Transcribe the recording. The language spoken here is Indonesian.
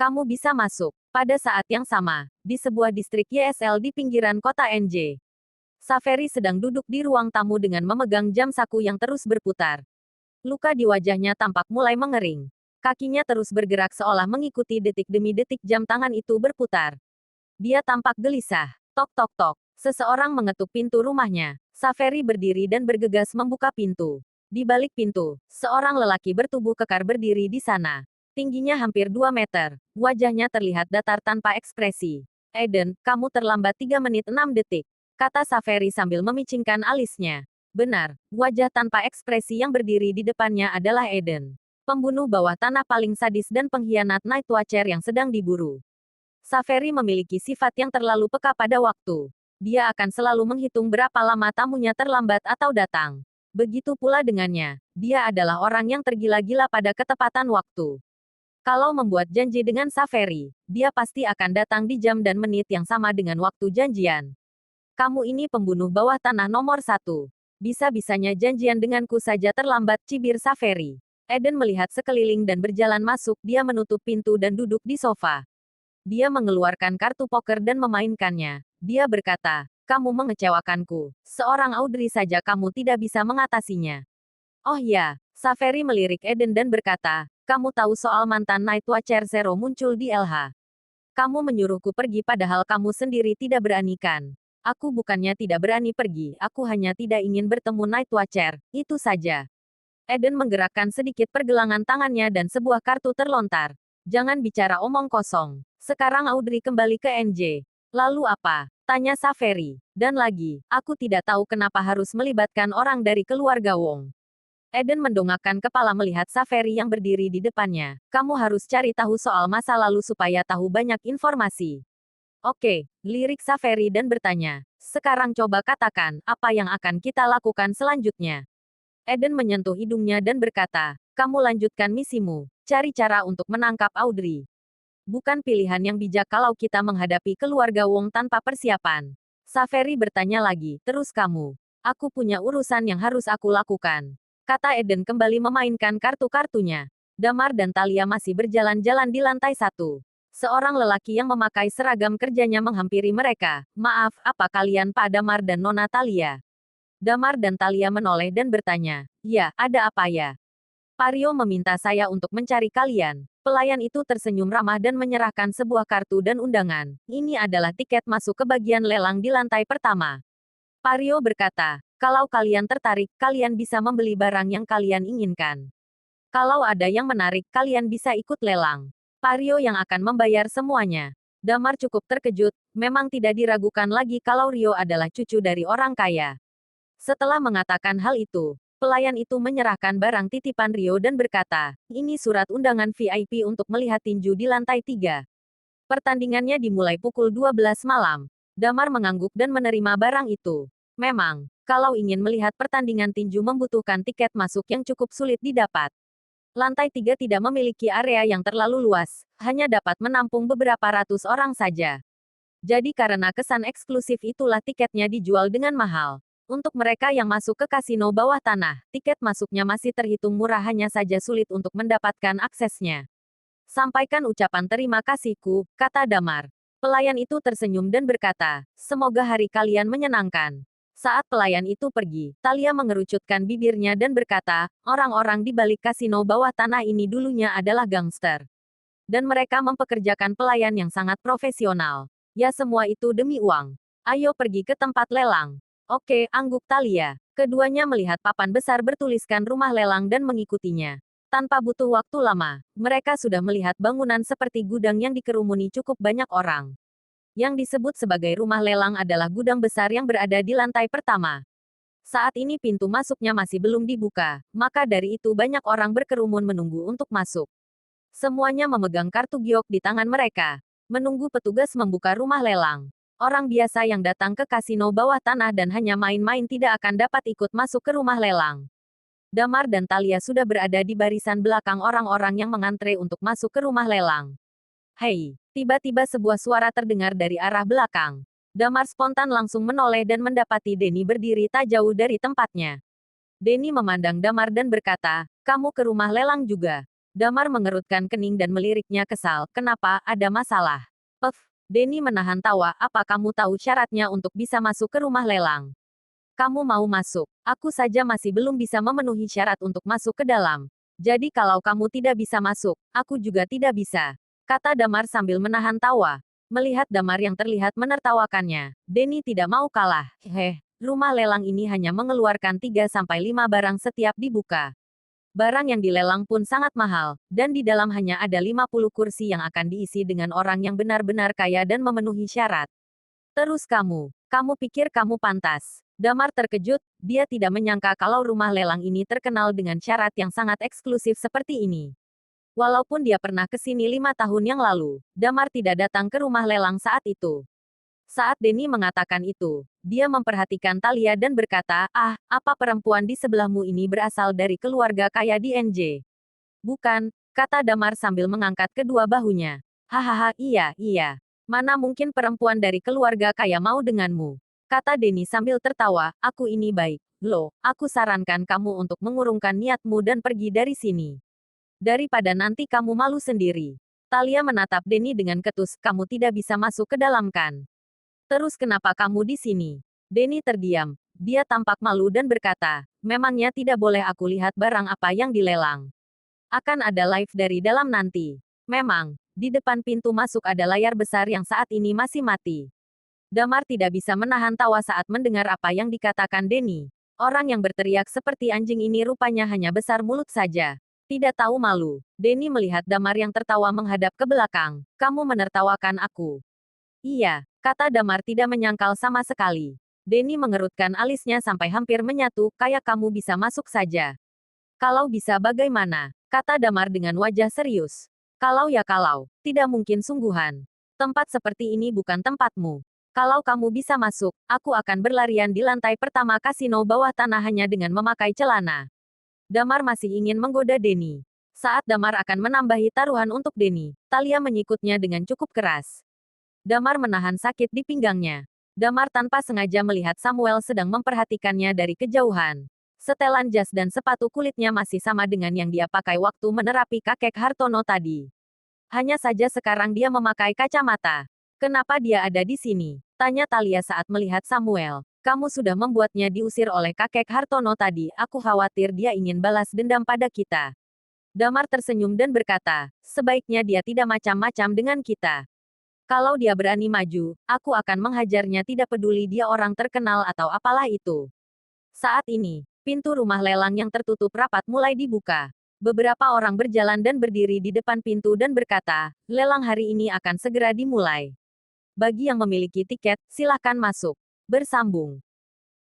Kamu bisa masuk. Pada saat yang sama, di sebuah distrik YSL di pinggiran kota NJ. Saveri sedang duduk di ruang tamu dengan memegang jam saku yang terus berputar. Luka di wajahnya tampak mulai mengering. Kakinya terus bergerak seolah mengikuti detik demi detik jam tangan itu berputar. Dia tampak gelisah. Tok tok tok. Seseorang mengetuk pintu rumahnya. Saveri berdiri dan bergegas membuka pintu. Di balik pintu, seorang lelaki bertubuh kekar berdiri di sana. Tingginya hampir 2 meter. Wajahnya terlihat datar tanpa ekspresi. Eden, kamu terlambat 3 menit 6 detik. Kata Saveri sambil memicingkan alisnya. Benar, wajah tanpa ekspresi yang berdiri di depannya adalah Eden. Pembunuh bawah tanah paling sadis dan pengkhianat Night Watcher yang sedang diburu. Saveri memiliki sifat yang terlalu peka pada waktu. Dia akan selalu menghitung berapa lama tamunya terlambat atau datang. Begitu pula dengannya, dia adalah orang yang tergila-gila pada ketepatan waktu. Kalau membuat janji dengan Saveri, dia pasti akan datang di jam dan menit yang sama dengan waktu janjian. Kamu ini pembunuh bawah tanah nomor 1. Bisa-bisanya janjian denganku saja terlambat, cibir Saveri. Eden melihat sekeliling dan berjalan masuk, dia menutup pintu dan duduk di sofa. Dia mengeluarkan kartu poker dan memainkannya. Dia berkata, kamu mengecewakanku. Seorang Audrey saja kamu tidak bisa mengatasinya. Oh ya, Saveri melirik Eden dan berkata, kamu tahu soal mantan Night Watcher Zero muncul di LH. Kamu menyuruhku pergi padahal kamu sendiri tidak beranikan. Aku bukannya tidak berani pergi, aku hanya tidak ingin bertemu Night Watcher, itu saja. Eden menggerakkan sedikit pergelangan tangannya dan sebuah kartu terlontar. Jangan bicara omong kosong. Sekarang Audrey kembali ke NJ. Lalu apa? Tanya Saveri. Dan lagi, aku tidak tahu kenapa harus melibatkan orang dari keluarga Wong. Eden mendongakkan kepala melihat Saveri yang berdiri di depannya. Kamu harus cari tahu soal masa lalu supaya tahu banyak informasi. Oke, lirik Saveri dan bertanya. Sekarang coba katakan, apa yang akan kita lakukan selanjutnya? Eden menyentuh hidungnya dan berkata, kamu lanjutkan misimu. Cari cara untuk menangkap Audrey. Bukan pilihan yang bijak kalau kita menghadapi keluarga Wong tanpa persiapan. Saveri bertanya lagi, terus kamu. Aku punya urusan yang harus aku lakukan. Kata Eden kembali memainkan kartu-kartunya. Damar dan Talia masih berjalan-jalan di lantai 1. Seorang lelaki yang memakai seragam kerjanya menghampiri mereka. Maaf, apa kalian Pak Damar dan Nona Talia? Damar dan Talia menoleh dan bertanya. Ya, ada apa ya? Pario meminta saya untuk mencari kalian. Pelayan itu tersenyum ramah dan menyerahkan sebuah kartu dan undangan. Ini adalah tiket masuk ke bagian lelang di lantai pertama. Pario berkata, kalau kalian tertarik, kalian bisa membeli barang yang kalian inginkan. Kalau ada yang menarik, kalian bisa ikut lelang. Pario yang akan membayar semuanya. Damar cukup terkejut, memang tidak diragukan lagi kalau Rio adalah cucu dari orang kaya. Setelah mengatakan hal itu, pelayan itu menyerahkan barang titipan Rio dan berkata, ini surat undangan VIP untuk melihat tinju di lantai 3. Pertandingannya dimulai pukul 12 malam. Damar mengangguk dan menerima barang itu. Memang, kalau ingin melihat pertandingan tinju membutuhkan tiket masuk yang cukup sulit didapat. Lantai 3 tidak memiliki area yang terlalu luas, hanya dapat menampung beberapa ratus orang saja. Jadi karena kesan eksklusif itulah tiketnya dijual dengan mahal. Untuk mereka yang masuk ke kasino bawah tanah, tiket masuknya masih terhitung murah, hanya saja sulit untuk mendapatkan aksesnya. Sampaikan ucapan terima kasihku, kata Damar. Pelayan itu tersenyum dan berkata, semoga hari kalian menyenangkan. Saat pelayan itu pergi, Talia mengerucutkan bibirnya dan berkata, orang-orang di balik kasino bawah tanah ini dulunya adalah gangster. Dan mereka mempekerjakan pelayan yang sangat profesional. Ya semua itu demi uang. Ayo pergi ke tempat lelang. Oke, angguk Talia. Keduanya melihat papan besar bertuliskan rumah lelang dan mengikutinya. Tanpa butuh waktu lama, mereka sudah melihat bangunan seperti gudang yang dikerumuni cukup banyak orang. Yang disebut sebagai rumah lelang adalah gudang besar yang berada di lantai pertama. Saat ini pintu masuknya masih belum dibuka, maka dari itu banyak orang berkerumun menunggu untuk masuk. Semuanya memegang kartu giok di tangan mereka, menunggu petugas membuka rumah lelang. Orang biasa yang datang ke kasino bawah tanah dan hanya main-main tidak akan dapat ikut masuk ke rumah lelang. Damar dan Talia sudah berada di barisan belakang orang-orang yang mengantre untuk masuk ke rumah lelang. Hei, tiba-tiba sebuah suara terdengar dari arah belakang. Damar spontan langsung menoleh dan mendapati Denny berdiri tak jauh dari tempatnya. Denny memandang Damar dan berkata, kamu ke rumah lelang juga. Damar mengerutkan kening dan meliriknya kesal. Kenapa, ada masalah? Pef, Denny menahan tawa. Apa kamu tahu syaratnya untuk bisa masuk ke rumah lelang? Kamu mau masuk. Aku saja masih belum bisa memenuhi syarat untuk masuk ke dalam. Jadi kalau kamu tidak bisa masuk, aku juga tidak bisa. Kata Damar sambil menahan tawa. Melihat Damar yang terlihat menertawakannya, Denny tidak mau kalah. Rumah lelang ini hanya mengeluarkan 3-5 barang setiap dibuka. Barang yang dilelang pun sangat mahal, dan di dalam hanya ada 50 kursi yang akan diisi dengan orang yang benar-benar kaya dan memenuhi syarat. Terus kamu pikir kamu pantas. Damar terkejut, dia tidak menyangka kalau rumah lelang ini terkenal dengan syarat yang sangat eksklusif seperti ini. Walaupun dia pernah ke sini 5 tahun yang lalu, Damar tidak datang ke rumah lelang saat itu. Saat Denny mengatakan itu, dia memperhatikan Talia dan berkata, apa perempuan di sebelahmu ini berasal dari keluarga kaya di NJ? Bukan, kata Damar sambil mengangkat kedua bahunya. Hahaha, iya. Mana mungkin perempuan dari keluarga kaya mau denganmu? Kata Denny sambil tertawa, aku ini baik. Loh, aku sarankan kamu untuk mengurungkan niatmu dan pergi dari sini. Daripada nanti kamu malu sendiri. Talia menatap Denny dengan ketus, kamu tidak bisa masuk ke dalam kan? Terus kenapa kamu di sini? Denny terdiam. Dia tampak malu dan berkata, memangnya tidak boleh aku lihat barang apa yang dilelang. Akan ada live dari dalam nanti. Memang, di depan pintu masuk ada layar besar yang saat ini masih mati. Damar tidak bisa menahan tawa saat mendengar apa yang dikatakan Denny. Orang yang berteriak seperti anjing ini rupanya hanya besar mulut saja. Tidak tahu malu. Denny melihat Damar yang tertawa menghadap ke belakang. Kamu menertawakan aku. Iya, kata Damar tidak menyangkal sama sekali. Denny mengerutkan alisnya sampai hampir menyatu, kayak kamu bisa masuk saja. Kalau bisa bagaimana? Kata Damar dengan wajah serius. Kalau ya kalau, tidak mungkin sungguhan. Tempat seperti ini bukan tempatmu. Kalau kamu bisa masuk, aku akan berlarian di lantai pertama kasino bawah tanah hanya dengan memakai celana. Damar masih ingin menggoda Denny. Saat Damar akan menambahi taruhan untuk Denny, Talia menyikutnya dengan cukup keras. Damar menahan sakit di pinggangnya. Damar tanpa sengaja melihat Samuel sedang memperhatikannya dari kejauhan. Setelan jas dan sepatu kulitnya masih sama dengan yang dia pakai waktu menerapi kakek Hartono tadi. Hanya saja sekarang dia memakai kacamata. Kenapa dia ada di sini? Tanya Talia saat melihat Samuel. Kamu sudah membuatnya diusir oleh kakek Hartono tadi. Aku khawatir dia ingin balas dendam pada kita. Damar tersenyum dan berkata, sebaiknya dia tidak macam-macam dengan kita. Kalau dia berani maju, aku akan menghajarnya tidak peduli dia orang terkenal atau apalah itu. Saat ini, pintu rumah lelang yang tertutup rapat mulai dibuka. Beberapa orang berjalan dan berdiri di depan pintu dan berkata, lelang hari ini akan segera dimulai. Bagi yang memiliki tiket, silakan masuk. Bersambung.